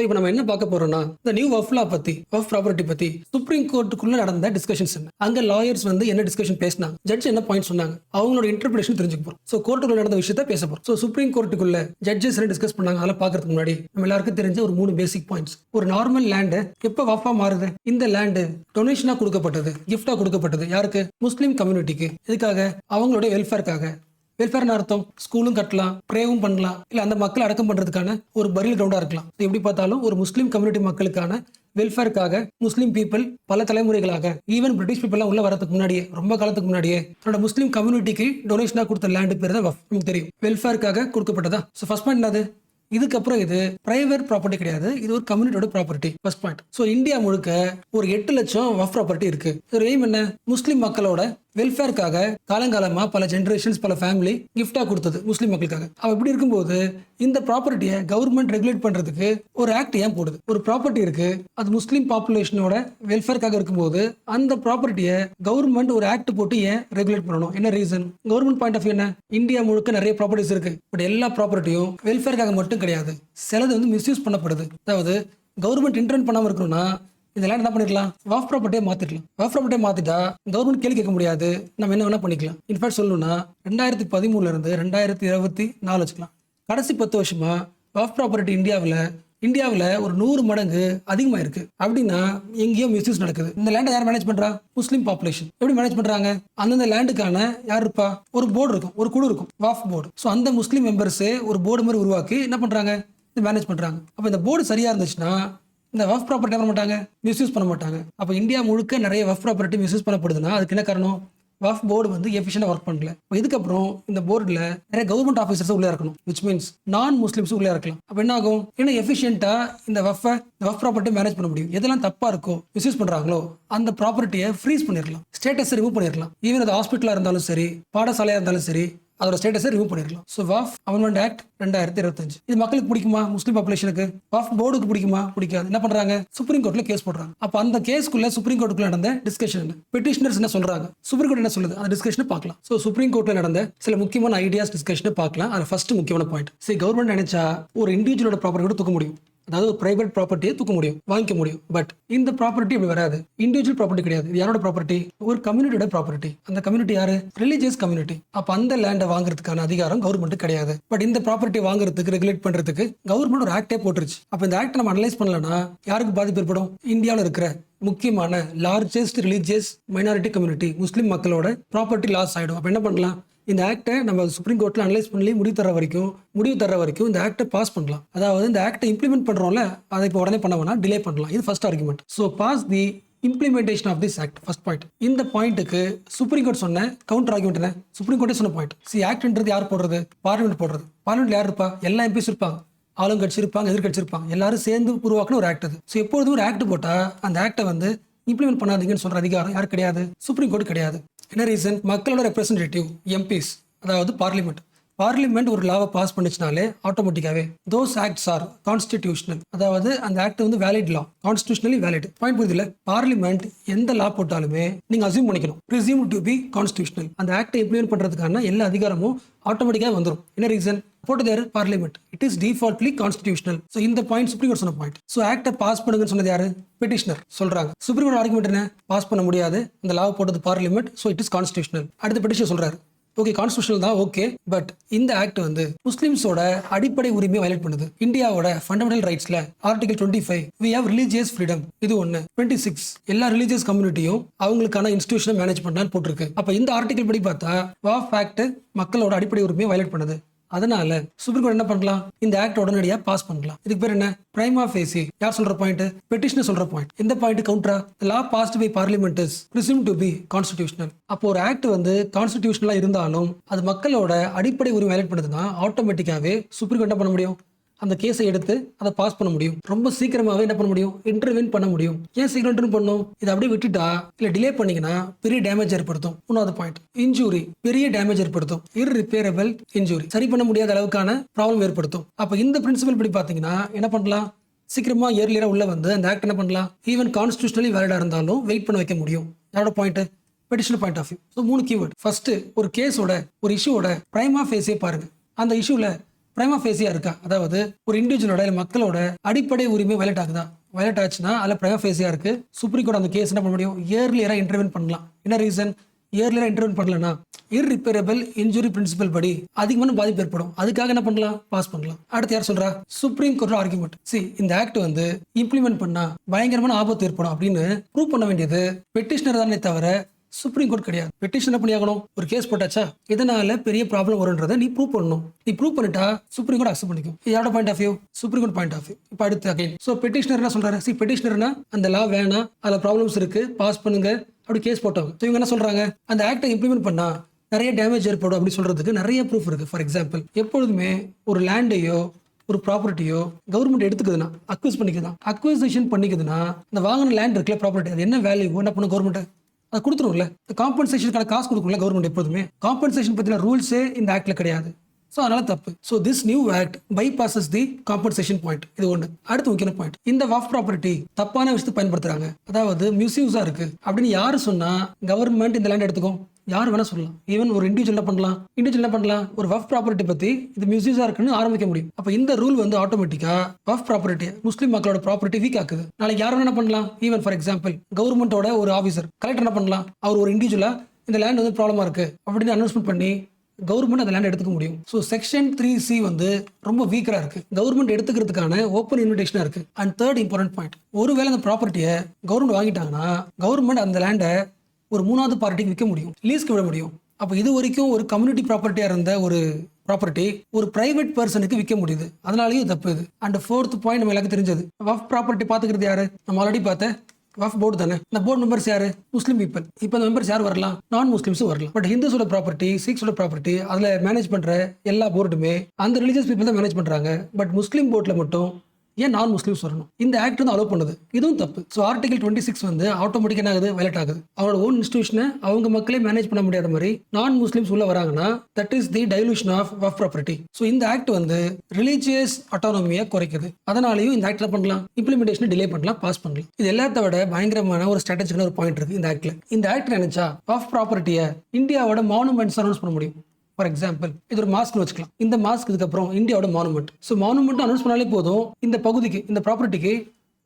இப்போ நம்ம என்ன பார்க்க போறோம்னா இந்த நியூ வஃப் லா பத்தி, வஃப் ப்ராப்பர்ட்டி பத்தி சுப்ரீம் கோர்ட்டுக்குள்ள நடந்த டிஸ்கஷன்ஸ் என்ன, அங்க லாயர்ஸ் வந்து என்ன டிஸ்கஷன் பேசினாங்க, ஜட்ஜ் என்ன பாயிண்ட் சொன்னாங்க, அவங்களோட இன்டர்பிரேஷன் தெரிஞ்சுக்க போறோம். ஸோ கோர்ட்டுக்குள்ள நடந்த விஷயத்த பேச போறோம். ஸோ சுப்ரீம் கோர்ட்டுக்குள்ள ஜட்ஜஸ் என்ன டிஸ்கஸ் பண்ணாங்க அதெல்லாம் பார்க்கறதுக்கு முன்னாடி நம்ம எல்லாருக்கும் தெரிஞ்ச ஒரு 3 பேசிக் பாயிண்ட்ஸ். ஒரு நார்மல் லேண்டு எப்போ வஃபா மாறுது? இந்த லேண்டு டொனேஷனா கொடுக்கப்பட்டது, கிஃப்டா கொடுக்கப்பட்டது யாருக்கு? முஸ்லீம் கம்யூனிட்டிக்கு. இதுக்காக அவங்களுடைய வெல்ஃபேருக்காக. வெல்ஃபேர்னு அர்த்தம் ஸ்கூலும் கட்டலாம், ப்ரேவும் பண்ணலாம், இல்ல அந்த மக்களை அடக்கம் பண்றதுக்கான ஒரு பரியல் கிரவுண்டா இருக்கலாம். எப்படி பார்த்தாலும் ஒரு முஸ்லீம் கம்யூனிட்டி மக்களுக்கான வெல்ஃபேருக்காக முஸ்லீம் பீப்புள் பல தலைமுறைகளாக, ஈவன் பிரிட்டிஷ் பீப்புள் உள்ள வரதுக்கு முன்னாடியே, ரொம்ப காலத்துக்கு முன்னாடியே தன்னோட முஸ்லீம் கம்யூனிட்டிக்கு டொனேஷனா கொடுத்த லேண்டு பேர் தான் வஃப். நமக்கு தெரியும் வெல்ஃபேருக்காக கொடுக்கப்பட்டதா. ஸோ ஃபர்ஸ்ட் பாயிண்ட் என்னது? இதுக்கப்புறம் இது பிரைவேட் ப்ராப்பர்ட்டி கிடையாது, இது ஒரு கம்யூனிட்டியோட property. First point. So India முழுக்க ஒரு 8 லட்சம் வஃப் ப்ராப்பர்ட்டி இருக்கு. ஒரு எய்ம் என்ன? முஸ்லீம் மக்களோட வெல்ஃபேருக்காக காலங்காலமா பல ஜெனரேஷன்ஸ், பல ஃபேமிலி கிஃப்டா கொடுத்தது முஸ்லீம் மக்களுக்காக. அவ இப்படி இருக்கும்போது இந்த ப்ராப்பர்ட்டியை கவர்மெண்ட் ரெகுலேட் பண்றதுக்கு ஒரு ஆக்ட் ஏன் போடுது? ஒரு ப்ராப்பர்ட்டி இருக்கு, அது முஸ்லீம் பாப்புலேஷனோட வெல்ஃபேருக்காக இருக்கும்போது அந்த ப்ராப்பர்ட்டியை கவர்மெண்ட் ஒரு ஆக்ட் போட்டு ஏன் ரெகுலேட் பண்ணணும்? என்ன reason? Government point of view என்ன? இந்தியா முழுக்க நிறைய ப்ராப்பர்ட்டிஸ் இருக்கு, பட் எல்லா ப்ராப்பர்ட்டியும் வெல்ஃபேருக்காக மட்டும் கிடையாது. சிலது வந்து மிஸ்யூஸ் பண்ணப்படுது. அதாவது கவர்மெண்ட் இன்டர்வென்ட் பண்ணாம இருக்கணும்னா இந்த லேண்ட் என்ன பண்ணிருக்கலாம்? வஃப் ப்ராப்பர்ட்டியை மாத்திடலாம். வஃப் ப்ராப்பர்ட்டியை மாத்திட்டா கவர்மெண்ட் கேள்வி கேட்க முடியாது, நம்ம என்ன வேணா பண்ணிக்கலாம். இன்ஃபேக்ட் சொல்லணும்னா 2013 இருந்து 2024 வச்சுக்கலாம், கடைசி 10 வருஷமா வஃப் ப்ராப்பர்ட்டி இந்தியாவில் ஒரு 100 மடங்கு அதிகமாக இருக்கு. அப்படின்னா எங்கேயோ மிஸ்யூஸ் நடக்குது. இந்த லேண்டை யார் மேனேஜ் பண்றா? முஸ்லீம் பாப்புலேஷன். எப்படி மேனேஜ் பண்றாங்க? அந்தந்த லேண்டுக்கான யார் இருப்பா? ஒரு போர்டு இருக்கும், ஒரு குழு இருக்கும், வஃப் போர்டு. ஸோ அந்த முஸ்லீம் மெம்பர்ஸே ஒரு போர்டு மாதிரி உருவாக்கி என்ன பண்றாங்க? மேனேஜ் பண்றாங்க. அப்போ இந்த போர்டு சரியா இருந்துச்சுன்னா இந்த வஃப் ப்ராப்பர்ட்டி பண்ண மாட்டாங்க, மிஸ்யூஸ் பண்ண மாட்டாங்க. அப்போ இந்தியா முழுக்க நிறைய வஃப் ப்ராப்பர்ட்டி மிஸ்யூஸ் பண்ணப்படுதுன்னா அதுக்கு என்ன காரணம்? வஃப் போர்டு வந்து எஃபிஷியண்டாக ஒர்க் பண்ணல. இதுக்கப்புறம் இந்த போர்டில் நிறைய கவர்மெண்ட் ஆஃபீஸர்ஸ் உள்ளே இருக்கணும், விச் மீன்ஸ் நான் முஸ்லிம்ஸ் உள்ளே இருக்கலாம். அப்போ என்ன ஆகும்? ஏன்னா எஃபிஷியண்டாக இந்த வஃப் ப்ராப்பர்ட்டி மேனேஜ் பண்ண முடியும். எதெல்லாம் தப்பாக இருக்கோ, மிஸ்யூஸ் பண்ணுறாங்களோ அந்த ப்ராப்பர்ட்டியை ஃப்ரீஸ் பண்ணிடலாம், ஸ்டேட்டஸ் ரிமூவ் பண்ணிடலாம். ஈவன் அது ஹாஸ்பிட்டலாக இருந்தாலும் சரி, பாடசாலையாக இருந்தாலும் சரி, அதோட ஸ்டேட்டஸை ரிமூவ் பண்ணிடலாம். ஸோ வஃப் அமெண்ட்மெண்ட் ஆக்ட் 2025 இது மக்களுக்கு பிடிக்குமா? முஸ்லீம் பாப்புலேஷனுக்கு. வஃப் போர்டுக்கு பிடிக்குமா? பிடிக்காது. என்ன பண்றாங்க? சுப்ரீம் கோர்ட்ல கேஸ் போடுறாங்க. அப்ப அந்த கேஸ்க்குள்ள சுப்ரீம் கோர்ட்டுக்குள்ள நடந்த டிஸ்கஷன், பெட்டிஷனர்ஸ் என்ன சொல்றாங்க, சுப்ரீம் கோர்ட் என்ன சொல்லுது, அந்த டிஸ்கஷனை பார்க்கலாம். ஸோ சுப்ரீம் கோர்ட்ல நடந்த சில முக்கியமான ஐடியாஸ் டிஸ்கஷனை பார்க்கலாம். அது ஃபர்ஸ்ட் முக்கியமான பாயிண்ட். சரி, கவர்மெண்ட் நினைச்சா ஒரு இண்டிவிஜுவலோட ப்ராப்பர்ட்டி கூட தூக்க முடியும், அதாவது ஒரு பிரைவேட் ப்ராப்பர்ட்டியை தூக்க முடியும், வாங்கிக்க முடியும். பட் இந்த ப்ராப்பர்ட்டி அப்படி வராது. இண்டிவிஜுவல் ப்ராப்பர்ட்டி கிடையாது. இது யாரோட ப்ராப்பர்ட்டி? ஒரு கம்யூனிட்டியோட ப்ராப்பர்ட்டி. அந்த கம்யூனிட்டி யாரு? Religious community. அப்ப அந்த லேண்டை வாங்குறதுக்கான அதிகாரம் கவர்மெண்ட் கிடையாது. பட் இந்த ப்ராப்பர்ட்டி வாங்குறதுக்கு, ரெகுலேட் பண்றதுக்கு கவர்மெண்ட் ஒரு ஆக்டே போட்டுருச்சு. அப்ப இந்த ஆக்ட் நம்ம அனலைஸ் பண்ணலன்னா யாருக்கு பாதிப்பு ஏற்படும்? இந்தியாவில் இருக்கிற முக்கியமான லார்ஜஸ்ட் ரிலீஜியஸ் மைனாரிட்டி கம்யூனிட்டி முஸ்லீம் மக்களோட ப்ராப்பர்ட்டி லாஸ் ஆயிடும். அப்ப என்ன பண்ணலாம்? இந்த ஆக்டை நம்ம சுப்ரீம் கோர்ட்ல அனலைஸ் பண்ணி முடிவு தர வரைக்கும் இந்த ஆக்டை பாஸ் பண்ணலாம். அதாவது இந்த ஆக்டை இம்ப்ளிமெண்ட் பண்றோம்ல, அதை இப்போ உடனே பண்ண வேணா, டிலே பண்ணலாம். இது first argument. So pass the implementation of this act. First point. இந்த பாயிண்ட்டுக்கு சுப்ரீம் கோர்ட் சொன்ன கவுண்டர் ஆர்குமெண்ட் என்ன? சுப்ரீம் கோர்ட்டே சொன்ன பாயிண்ட். ஆக்ட்ன்றது யார் போடுறது? பார்லிமெண்ட் போடுறது. பார்லிமெண்ட்ல யார் இருப்பா? எல்லா எம்பிஸ் இருப்பாங்க, ஆளுங்கட்சி இருப்பாங்க, எதிர்கட்சி இருப்பாங்க, எல்லாரும் சேர்ந்து உருவாக்குன ஒரு ஆக்ட் அது. ஸோ எப்பொழுதும் ஒரு ஆக்ட் போட்டா அந்த ஆக்டை வந்து இம்ப்ளிமெண்ட் பண்ணாதீங்கன்னு சொல்ற அதிகாரம் யார் கிடையாது? சுப்ரீம் கோர்ட் கிடையாது. என்ன ரீசன்? மக்களோட ரெப்ரஸன்டேட்டிவ் எம்பிஸ், அதாவது பார்லிமெண்ட் ஒரு லாவை பாஸ் பண்ணிச்சுனாலே ஆட்டோமேட்டிக்காவே தோஸ் ஆக்ட்ஸ் ஆர் கான்ஸ்டிடியூஷனல். அதாவது அந்த ஆக்ட் வந்து valid law, constitutionally valid. Point புரியுதுல? பார்லிமெண்ட் எந்த லா போட்டாலுமே நீங்க அசியூம் பண்ணிக்கணும், presume to be constitutional. அந்த ஆக்டை இம்ப்ளிமெண்ட் பண்றதுக்கான எல்லா அதிகாரமும் ஆட்டோமேட்டிக்காக வந்துடும். என்ன ரீசன்? போட்டது யாரு? Parliament. It is defaultly constitutional. So இந்த பாயிண்ட் சுப்ரீம் கோர்ட் சொன்ன பாயிண்ட். ஸோ ஆக்டை பாஸ் பண்ணுங்கன்னு சொன்னது யாரு? பெட்டிஷனர் சொல்றாங்க. சுப்ரீம் கோர்ட் ஆர்குமெண்ட் என்ன? பாஸ் பண்ண முடியாது, அந்த லா போட்டது parliament, so it is constitutional. அடுத்த பெட்டிஷனர் சொல்றாரு, ஓகே கான்ஸ்டிடியூஷனல் தான், ஓகே, பட் இந்த ஆக்ட் வந்து முஸ்லிம்ஸோட அடிப்படை உரிமையை வயலேட் பண்ணுது. இந்தியாவோட ஃபண்டமெண்டல் ரைட்ஸ்ல article 25 we have religious freedom, இது ஒன்னு. 26 எல்லா ரிலீஜியஸ் கம்யூனிட்டியும் அவங்களுக்கான இன்ஸ்டிடியூஷனை மேனேஜ் பண்ணலாம்னு போட்டிருக்கு. அப்ப இந்த ஆர்டிகல் படி பார்த்தா வக்ஃப் ஆக்ட் மக்களோட அடிப்படை உரிமையை வயலேட் பண்ணுது. அதனால சுப்ரீம் கோர்ட் என்ன பண்ணலாம்? இந்த ஆக்ட் உடனடியா பாஸ் பண்ணலாம். இதுக்கு பேர் என்ன? Prima facie. யார் சொல்ற பாயிண்ட்? பெட்டிஷனர் சொல்ற பாயிண்ட். இந்த பாயிண்ட் கவுண்டரா? Law passed by parliament is presumed to be constitutional. அப்போ ஒரு ஆக்ட் வந்து கான்ஸ்டிடியூஷனலா இருந்தாலும் அது மக்களோட அடிப்படை உரிமை வயலேட் பண்ணுதுன்னா ஆட்டோமேட்டிக்காவே சுப்ரீம் கோர்ட் என்ன பண்ண முடியும்? அந்த கேஸை எடுத்து அதை பாஸ் பண்ண முடியும். ரொம்ப சீக்கிரமாவே என்ன பண்ண முடியும்? இன்டர்வென் பண்ண முடியும். ஏன் சீக்கிரம் இன்டர்வென் பண்ணும்? இதை அப்படியே விட்டுட்டா இல்ல டிலே பண்ணீங்கன்னா பெரிய டேமேஜ் ஏற்படுத்தும். மூணாவது பாயிண்ட், இன்ஜூரி, பெரிய டேமேஜ் ஏற்படுத்தும். இர்ரிப்பேரபிள் இன்ஜூரி, சரி பண்ண முடியாத அளவுக்கான ப்ராப்ளம் ஏற்படுத்தும். அப்ப இந்த பிரின்சிபல் படி பாத்தீங்கன்னா என்ன பண்ணலாம்? சீக்கிரமா இயர்லியரா உள்ள வந்து அந்த ஆக்ட் என்ன பண்ணலாம்? ஈவன் கான்ஸ்டிடியூஷனலி வேலிடா இருந்தாலும் வெயிட் பண்ண வைக்க முடியும். யாரோட point? Petitioner point of view. So 3 keyword. First, ஒரு கேஸோட, ஒரு இஷ்யூவோட பிரைமா ஃபேஸே பாருங்க. அந்த இஷ்யூல பிரைமா ஃபேஸியா இருக்கா, அதாவது ஒரு இண்டிவிஜுவலோட இல்ல மக்களோட அடிப்படை உரிமை வயலேட் ஆகுதா, வயலேட் ஆச்சுன்னா அதில் பிரைமா ஃபேஸியா இருக்கு. சுப்ரீம் கோர்ட் அந்த கேஸ் என்ன பண்ண முடியும், இயர்லியரா இன்டர்வென் பண்ணலாம். என்ன ரீசன், இயர்லியரா இன்டர்வென் பண்ணலன்னா இர்ரிப்பேரபிள் இன்ஜுரி பிரின்சிபல் படி அதிகமான பாதிப்பு ஏற்படும். அதுக்காக என்ன பண்ணலாம், பாஸ் பண்ணலாம். அடுத்து யார் சொல்றா, சுப்ரீம் கோர்ட் ஆர்குமெண்ட். இந்த ஆக்ட் வந்து இம்ப்ளிமெண்ட் பண்ணா பயங்கரமான ஆபத்து ஏற்படும் அப்படின்னு ப்ரூவ் பண்ண வேண்டியது பெட்டிஷனர் தானே தவிர சுப்ரீம் கோர்ட் கிடையாது. பெட்டிஷன் என்ன பண்ணியாகணும், ஒரு கேஸ் போட்டாச்சா இதனால பெரிய ப்ராப்ளம் வரும்ன்றதை நீ ப்ரூவ் பண்ணணும். நீ ப்ரூவ் பண்ணிட்டா சுப்ரீம் கோர்ட் அக்செப்ட் பண்ணிக்கும். யாரோட point of view, supreme court point of view. இப்போ அடுத்து அகைன் பெட்டிஷனர் என்ன சொல்றாரு, பெட்டிஷனர்னா அந்த லா வேணாம், அதுல ப்ராப்ளம்ஸ் இருக்கு, பாஸ் பண்ணுங்க அப்படி கேஸ் போட்டவங்க. இவங்க என்ன சொல்றாங்க, அந்த ஆக்டை இம்ப்ளிமெண்ட் பண்ணா நிறைய டேமேஜ் ஏற்படும் அப்படி சொல்றதுக்கு நிறைய ப்ரூஃப் இருக்கு. ஃபார் எக்ஸாம்பிள், எப்பொழுதுமே ஒரு லேண்டையோ ஒரு ப்ராப்பர்ட்டியோ கவர்மெண்ட் எடுத்துக்குதுன்னா அக்வஸ் பண்ணிக்குதான், அக்வசிஷன் பண்ணிக்குதுன்னா இந்த வாங்கின லேண்ட் இருக்குல்ல ப்ராப்பர்ட்டி, அது என்ன வேல்யூ என்ன பண்ணும் கவர்மெண்ட், அது கொடுத்துரும்ல. காம்பன்சேஷனுக்கான காசு கொடுக்கும்ல கவர்மெண்ட். எப்போதுமே காம்பன்சேஷன் பத்தின ரூல்ஸே இந்த ஆக்ட்ல கிடையாது. ஸோ அதனால தப்பு. So this new act bypasses the compensation point. இது ஒன்று. அடுத்து முக்கியமான பாயிண்ட், இந்த வாஃப் ப்ராப்பர்ட்டி தப்பான விஷயத்துக்கு பயன்படுத்துறாங்க, அதாவது மிஸ்யூஸா இருக்கு அப்படின்னு யாரு சொன்னா கவர்மெண்ட் இந்த லேண்ட் எடுத்துக்கும், யார் வேணா சொல்லலாம். ஈவன் ஒரு இண்டிவிஜுவல் என்ன பண்ணலாம், ஒரு வஃப் ப்ராப்பர்ட்டி பத்தி இது மிஸ்யூஸா இருக்குன்னு ஆரம்பிக்க முடியும். அப்ப இந்த ரூல் வந்து ஆட்டோமேட்டிக்கா வஃப் ப்ராப்பர்ட்டி முஸ்லீம் மக்களோட ப்ராப்பர்ட்டி வீக் ஆக்குது. நாளைக்கு யாரும் என்ன பண்ணலாம், ஈவன் ஃபார் எக்ஸாம்பிள் கவர்மெண்டோட ஒரு ஆஃபீஸர் கலெக்டர் என்ன பண்ணலாம், அவர் ஒரு இண்டிவிஜுவலா இந்த லேண்ட் வந்து ப்ராப்ளமா இருக்கு அப்படின்னு அனௌன்ஸ்மெண்ட் பண்ணி கவர்மெண்ட் அந்த லேண்ட் எடுத்துக்க முடியும். ஸோ செக்ஷன் 3C வந்து ரொம்ப வீக்கரா இருக்கு, கவர்மெண்ட் எடுத்துக்கிறதுக்கான ஓப்பன் இன்விடேஷனா இருக்கு. அண்ட் தேர்ட் இம்பார்ட்டன்ட் பாயிண்ட், ஒருவேளை அந்த ப்ராப்பர்ட்டியை கவர்மெண்ட் வாங்கிட்டாங்கன்னா கவர்மெண்ட் அந்த லேண்டை ஒரு மூணாவது பார்ட்டிக்கு விற்க முடியும், லீஸ்க்கு விட முடியும். அப்போ இது வரைக்கும் ஒரு கம்யூனிட்டி ப்ராப்பர்ட்டியா இருந்த ஒரு ப்ராப்பர்ட்டி ஒரு பிரைவேட் பர்சனுக்கு விற்க முடியுது, அதனாலயும் தப்பு இது. அண்ட் ஃபோர்த் பாயிண்ட் நம்ம எல்லாருக்கும் தெரிஞ்சது, வஃப் ப்ராப்பர்ட்டி பாத்துக்கிறது யாரு, நம்ம ஆல்ரெடி பார்த்த வஃப் போர்டு தானே. இந்த போர்டு மெம்பர்ஸ் யாரு, முஸ்லீம் பீப்பிள். இப்போ இந்த மெம்பர்ஸ் யார் வரலாம், நான் முஸ்லிம்ஸும் வரலாம். பட் ஹிந்துஸோட ப்ராப்பர்ட்டி, சிக்ஸோட ப்ராப்பர்ட்டி அதுல மேனேஜ் பண்ற எல்லா போர்டுமே அந்த ரிலீஜியஸ் பீப்பிள் தான் மேனேஜ் பண்றாங்க. பட் முஸ்லீம் போர்ட்ல மட்டும் ஏன் நான் முஸ்லிம்ஸ் வரணும், இந்த ஆக்ட் வந்து அலோவ் பண்ணுது, இதுவும் தப்பு. ஸோ ஆர்டிகல் 26 வந்து ஆட்டோமேட்டிக் என்ன ஆகுது, வயலேட் ஆகுது. அவங்களோட ஓன் இன்ஸ்டிடியூஷனை அவங்க மக்களே மேனேஜ் பண்ண முடியாத மாதிரி நான் முஸ்லிம்ஸ் உள்ள வராங்கன்னா that is the dilution of waqf property. So இந்த ஆக்ட் வந்து ரிலீஜியஸ் அட்டானமியை குறைக்குது. அதனாலையும் இந்த ஆக்ட் பண்ணலாம், இம்ப்ளிமெண்டேஷன் டிலே பண்ணலாம், பாஸ் பண்ணலாம். இது எல்லாத்த விட பயங்கரமான ஒரு ஸ்ட்ராட்டஜிக்கான ஒரு பாயிண்ட் இருக்கு இந்த ஆக்ட்ல. இந்த ஆக்ட் நினைச்சா வஃப் ப்ராப்பர்ட்டியை இந்தியாவோட மானுமெண்ட்ஸ் அனௌன்ஸ் பண்ண முடியும். ஃபார் எக்ஸாம்பிள், இது ஒரு மாஸ்க் வச்சுக்கலாம். இந்த மாஸ்க் இதுக்கப்புறம் இந்தியாவோட மானுமெண்ட். ஸோ மானுமெண்ட் அனௌன்ஸ் பண்ணாலே போதும், இந்த பகுதிக்கு இந்த ப்ராப்பர்ட்டிக்கு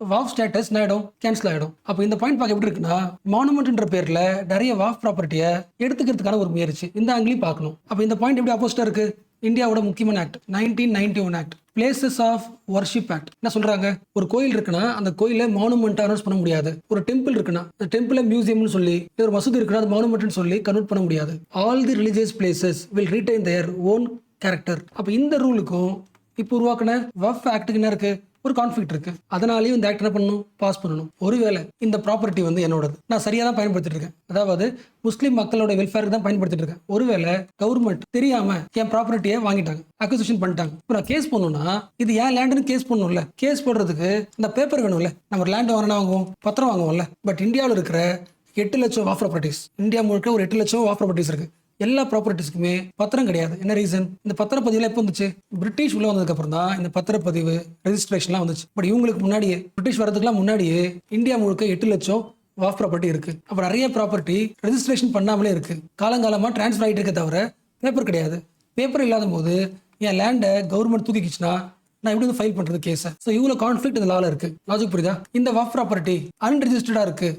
வாஃப் ஸ்டேட்டஸ் ஆயிடும், கேன்சல் ஆயிடும். அப்போ இந்த பாயிண்ட் பார்க்க எப்படி இருக்குன்னா, மானுமெண்ட்ன்ற பேர்ல நிறைய வாஃப் ப்ராப்பர்ட்டியை எடுத்துக்கிறதுக்கான ஒரு முயற்சி, இந்த ஆங்கிலையும் பார்க்கணும். அப்போ இந்த பாயிண்ட் எப்படி ஆப்போசிட்டா இருக்கு, இந்தியாவோட முக்கியமான act 1991 act, places of worship act. என்ன சொல்றாங்க, ஒரு கோயில் இருக்குன்னா அந்த கோயில மானுமெண்ட் அனௌன்ஸ் பண்ண முடியாது. ஒரு டெம்பிள் இருக்குன்னா அந்த டெம்பிள் மியூசியம்னு சொல்லி, ஒரு மசூதி இருக்குன்னா அது மானுமெண்ட்னு சொல்லி கன்வெர்ட் பண்ண முடியாது. All the religious places will retain their own character. அப்ப இந்த ரூலுக்கும் இப்போ உருவாக்கின வஃப் ஆக்டுக்கு என்ன இருக்கு, ஒரு கான்ஃபிளிக்ட் இருக்கு. அதனாலயும் இந்த ஆக்ட் என்ன பண்ணணும், பாஸ் பண்ணணும். ஒருவேளை இந்த ப்ராப்பர்ட்டி வந்து என்னோடது, நான் சரியா தான் பயன்படுத்திட்டு இருக்கேன், அதாவது முஸ்லீம் மக்களோட வெல்ஃபேருக்கு தான் பயன்படுத்திட்டு இருக்கேன். ஒருவேளை கவர்மெண்ட் தெரியாம என் ப்ராப்பர்ட்டியை வாங்கிட்டாங்க, அக்விசிஷன் பண்ணிட்டாங்க, இப்போ நான் கேஸ் பண்ணணும்னா இது ஏன் லேண்டுன்னு கேஸ் பண்ணணும்ல. கேஸ் போடுறதுக்கு இந்த பேப்பர் வேணும்ல. நம்ம ஒரு லேண்ட் வாங்கினா வாங்குவோம், பத்திரம் வாங்குவோம்ல. பட் இந்தியாவில் இருக்கிற 8 லட்சம் வாஃப் ப்ராப்பர்ட்டிஸ், இந்தியா முழுக்க ஒரு 8 லட்சம் வாஃப் ப்ராப்பர்ட்டிஸ் இருக்கு. எல்லா ப்ராப்பர்ட்டிஸ்க்குமே பத்திரம் கிடையாது. என்ன ரீசன், இந்த பத்திரப்பதிவுல எப்போ வந்துச்சு, பிரிட்டிஷ் உள்ள வந்ததுக்கு அப்புறம் தான் இந்த பத்திரப்பதிவு ரெஜிஸ்ட்ரேஷன்லாம் வந்துச்சு. பட் இவங்களுக்கு முன்னாடியே, பிரிட்டிஷ் வரதுக்குலாம் முன்னாடியே இந்தியா முழுக்க 8 லட்சம் வாஃப் ப்ராப்பர்ட்டி இருக்கு. அப்ப நிறைய ப்ராப்பர்ட்டி ரெஜிஸ்ட்ரேஷன் பண்ணாமலே இருக்கு, காலங்காலமா டிரான்ஸ்ஃபர் ஆகிட்டு இருக்க தவிர பேப்பர் கிடையாது. பேப்பர் இல்லாத போது என் லேண்டை கவர்மெண்ட் தூக்கிச்சுன்னா நான் எப்படி வந்து ஃபைல் பண்றது கேஸ். ஸோ இவ்வளோ கான்ஃபிளிக்ட் இந்த லால இருக்கு. லாஜிக் புரியுதா, இந்த வாஃப் ப்ராப்பர்ட்டி அன்ரெஜிஸ்டர்டா இருக்கு,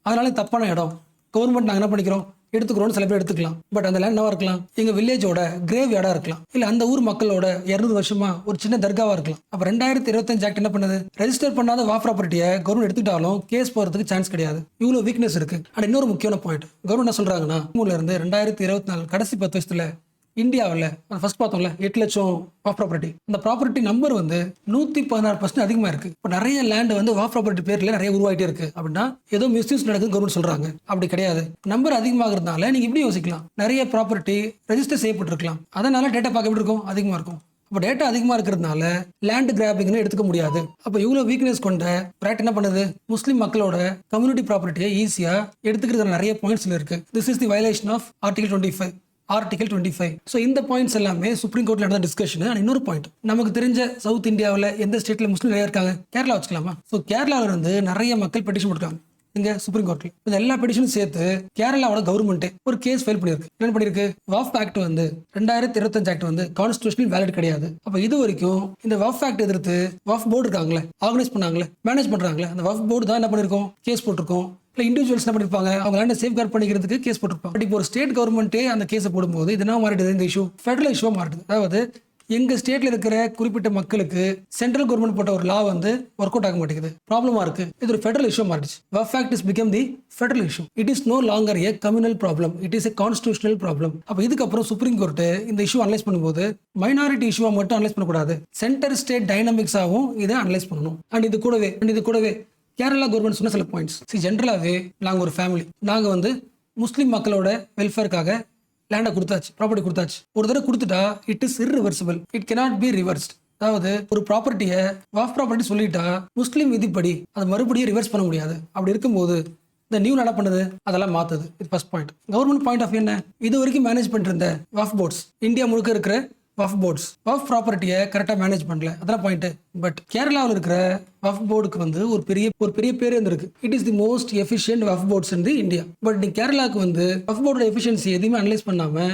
அதனால தப்பான இடம், கவர்மெண்ட் நாங்கள் என்ன பண்ணிக்கிறோம் எடுத்துக்கிறோம், சில பேர் எடுத்துக்கலாம். பட் அந்த லேண்ட் என்னவா இருக்கலாம், எங்க வில்லேஜோட கிரேவ் யார்டா இருக்கலாம், இல்ல அந்த ஊர் மக்களோட 200 வருஷமா ஒரு சின்ன தர்காவா இருக்கலாம். அப்ப 2025 ஆக்ட் என்ன பண்ணுது, ரெஜிஸ்டர் பண்ணாத வாஃப் ப்ராப்பர்ட்டியை கவர்மெண்ட் எடுத்துட்டாலும் கேஸ் போறதுக்கு சான்ஸ் கிடையாது. இவ்வளவு வீக்னஸ் இருக்கு. அண்ட் இன்னொரு முக்கியமான பாயிண்ட், கவர்மெண்ட் என்ன சொல்றாங்கன்னா, இருந்து 2024 கடைசி 10 வருஷத்துல இந்தியாவில் ஃபர்ஸ்ட் பார்த்தோம்ல 8 லட்சம் வாஃப் ப்ராப்பர்ட்டி, அந்த ப்ராப்பர்ட்டி நம்பர் வந்து 116% அதிகமாக இருக்கு. இப்போ நிறைய லேண்ட் வந்து வாஃப் ப்ராப்பர்ட்டி பேர்ல நிறைய உருவாயிட்டே இருக்கு. அப்படின்னா ஏதோ மிஸ்யூஸ் நடக்குது கவர்மெண்ட் சொல்றாங்க, அப்படி கிடையாது. நம்பர் அதிகமாகிறதுனால நீங்க இப்படி யோசிக்கலாம், நிறைய ப்ராப்பர்ட்டி ரெஜிஸ்டர் செய்யப்பட்டிருக்கலாம், அதனால டேட்டா பார்க்க எப்படி இருக்கும், அதிகமாக இருக்கும். அப்போ டேட்டா அதிகமாக இருக்கிறதுனால லேண்ட் கிராபிங்னு எடுத்துக்க முடியாது. அப்போ இவ்வளோ வீக்னஸ் கொண்ட பிராக்ட் என்ன பண்ணுது, முஸ்லீம் மக்களோட கம்யூனிட்டி ப்ராப்பர்ட்டியை ஈஸியா எடுத்துக்கிறது நிறைய பாயிண்ட்ஸ்ல இருக்கு. This is the violation of article 25. Article 25. So இந்த பாயிண்ட்ஸ் எல்லாமே சுப்ரீம் கோர்ட்ல நடந்த டிஸ்கஷன். அண்ட் இன்னொரு பாயிண்ட், நமக்கு தெரிஞ்ச சவுத் இந்தியாவில் எந்த ஸ்டேட்ல முஸ்லீம் நிறைய இருக்காங்க, கேரளா வச்சுக்கலாமா. ஸோ கேரளாவில இருந்து நிறைய மக்கள் பெட்டிஷன் போட்டிருக்காங்க, இங்க சுப்ரீம் கோர்ட்ல. இந்த எல்லா பெட்டிஷனும் சேர்த்து கேரளாவோட கவர்மெண்ட் ஒரு கேஸ் ஃபைல் பண்ணிருக்கு. என்ன பண்ணிருக்கு? வக்ஃப் ஆக்ட் வந்து 2025 ஆக்ட் வந்து கான்ஸ்டிடியூஷனல் வேலிட் கிடையாது. அப்ப இது வரைக்கும் இந்த வக்ஃப் ஆக்ட் எதிர்த்து வக்ஃப் போர்டு இருக்காங்களே, ஆர்கனைஸ் பண்ணாங்களே, மேனேஜ் பண்றாங்களே, அந்த வக்ஃப் போர்டு தான் என்ன பண்ணிருக்கோம்? கேஸ் போட்டிருக்கோம். இல்லை இண்டிவிஜுவல்ஸ் என்ன பண்ணிருப்பாங்க? அவங்க லேண்டை சேஃப்கார்ட் பண்ணிக்கிறதுக்கு கேஸ் போட்டிருப்பாங்க. பட் இப்போ ஒரு ஸ்டேட் கவர்மெண்ட்டே அந்த கேஸை போடும்போது இது என்ன மாறிடுது? இந்த இஷ்யூ ஃபெடரல் இஷ்யூவா மாறிடுது. அதாவது எங்க ஸ்டேட்ல இருக்கிற குறிப்பிட்ட மக்களுக்கு சென்ட்ரல் கவர்மெண்ட் போட்ட ஒரு லா வந்து ஒர்க் அவுட் ஆக மாட்டேங்குது, ப்ராப்ளமா இருக்கு. இது ஒரு ஃபெடரல் இஷ்யூ மாறிடுச்சு. Waqf act is become the federal issue. It is no longer a communal problem, it is a constitutional problem. அப்போ இதுக்கப்புறம் சுப்ரீம் கோர்ட் இந்த இஷ்யூ அனலைஸ் பண்ணும்போது மைனாரிட்டி இஷ்யூவா மட்டும் அனலைஸ் பண்ணக்கூடாது, சென்டர் ஸ்டேட் டைனமிக்ஸாகவும் இதை அனலைஸ் பண்ணணும். அண்ட் இது கூடவே கேரளா கவர்மெண்ட் சொன்ன சில பாயிண்ட்ஸ். ஜென்ரலாகவே நாங்கள் ஒரு ஃபேமிலி, நாங்கள் வந்து முஸ்லீம் மக்களோட வெல்ஃபேருக்காக லேண்டை கொடுத்தாச்சு, ப்ராப்பர்ட்டி கொடுத்தாச்சு. ஒரு தடவை கொடுத்துட்டா it is irreversible, it cannot be reversed. அதாவது ஒரு ப்ராப்பர்ட்டியை வக்ஃப் ப்ராப்பர்ட்டி சொல்லிட்டா முஸ்லீம் விதிப்படி அதை மறுபடியும் ரிவர்ஸ் பண்ண முடியாது. அப்படி இருக்கும்போது இந்த நியூ என்ன பண்ணுது? அதெல்லாம் மாத்துது. இது first point. Government point of என்ன? இது வரைக்கும் மேனேஜ் பண்ணிட்டு இருந்த வக்ஃப் போர்ட்ஸ், இந்தியா முழுக்க இருக்கிற வக்ஃப் போர்ட்ஸ் வக்ஃப் ப்ராப்பர்ட்டியை கரெக்டாக மேனேஜ் பண்ணல, அதான் பாயிண்ட். பட் கேரளாவில் இருக்கிற வக்ஃப் போர்டுக்கு வந்து ஒரு பெரிய பேர் இருந்திருக்கு. It is the most efficient waqf boards in India. But நீ கேரளாவுக்கு வந்து வக்ஃப் போர்டோட எஃபிஷியன்சி எதுவுமே அனலைஸ் பண்ணாம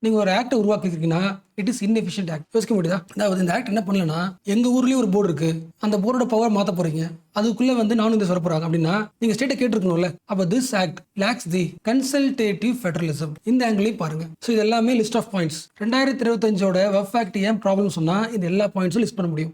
நீங்க ஒரு ஆக்டை உருவாக்கிருக்கீங்கன்னா இட் இஸ் இன்எஃபிஷியன்ட் ஆக்ட். யோசிக்க முடியுதா? அதாவது இந்த ஆக்ட் என்ன பண்ணலன்னா, எங்க ஊர்லயே ஒரு போர்டு இருக்கு, அந்த போர்டோட பவர் மாத்த போறீங்க, அதுக்குள்ள வந்து நானும் இந்த சொல்ல போறாங்க அப்படின்னா நீங்க ஸ்டேட்டை கேட்டிருக்கணும்ல. அப்ப this act lacks the consultative federalism. இந்த ஆங்கிளையும் பாருங்க. ஸோ இது எல்லாமே லிஸ்ட் ஆஃப் பாயிண்ட்ஸ். 2025ஓட வக்ஃப் ஆக்ட் ஏன் ப்ராப்ளம் சொன்னா இந்த எல்லா பாயிண்ட்ஸும் லிஸ்ட் பண்ண முடியும்.